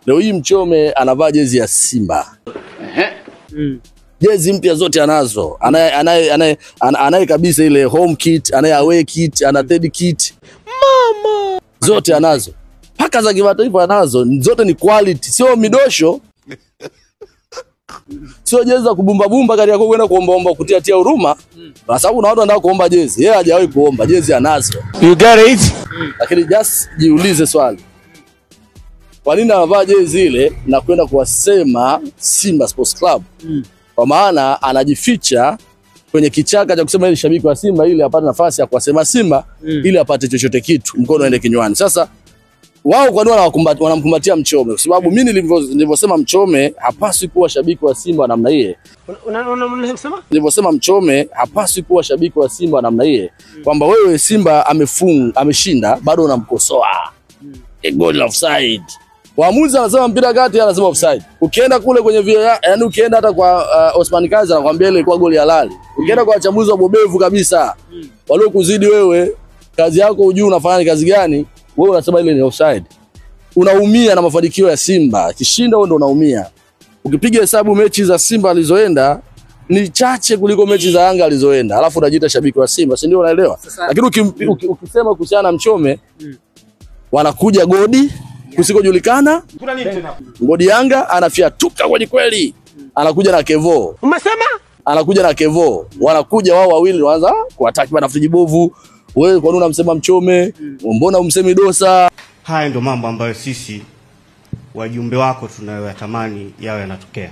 Leo hii Mchome anavaa jezi ya Simba. Jezi mpya zote anazo. Anaye kabisa ile home kit, anaye away kit, ana third kit. Mama! Zote anazo. Paka za kimataifa anazo. Zote ni quality, sio midosho. Sio jezi za kubumba bumba kati yako kwenda kuomba kutia huruma. Kwa sababu na watu wanataka kuomba jezi. Yeye hajawahi kuomba, jezi anazo. You get it? Lakini just jiulize swali. Kwa nini anavaa jezi ile na kwenda kuwasema Simba Sports Club? Kwa maana anajificha kwenye kichaka cha kusema ile shabiki wa Simba ili apate nafasi ya kuwasema Simba ili apate chochote kitu, mkono uende kinywani. Sasa wao kwa nini wanamkumbatia Mchome? Kwa sababu mimi nilivyosema Mchome hapaswi kuwa shabiki wa Simba namna hiyo. Unasema? Nilivyosema Mchome hapaswi kuwa shabiki wa Simba namna hiyo. Kwamba wewe Simba ameshinda bado unamkosoa. Goal offside. Waamuzi anasema mpira kati, anasema offside. Ukienda kule kwenye VAR, yani ukienda hata kwa Osman Kazi anakuambia ile kwa goli halali. Ukienda kwa wachambuzi wa bobevu kabisa, walio kuzidi wewe, kazi yako hujui unafanya kazi gani, wewe unasema ile ni offside. Unaumia na mafanikio ya Simba. Kishinda wewe ndo unaumia. Ukipiga hesabu mechi za Simba alizoenda ni chache kuliko mechi za Yanga alizoenda. Alafu unajiita shabiki wa Simba, si ndio? Unaelewa? Lakini ukisema kuhusiana na Mchome, wanakuja Godi kusikojulikana. Kuna nini tena? Godi Yanga anafiatuka kweli. Anakuja na Kevo. Umesema? Anakuja na Kevo. Wanakuja wao wawili waanza kuattack bana Jibovu. Wewe kwa nini unamsema Mchome? Mbona umsemi Dosa? Haya ndio mambo ambayo sisi wajumbe wako tunayoyatamani yawe yanatokea.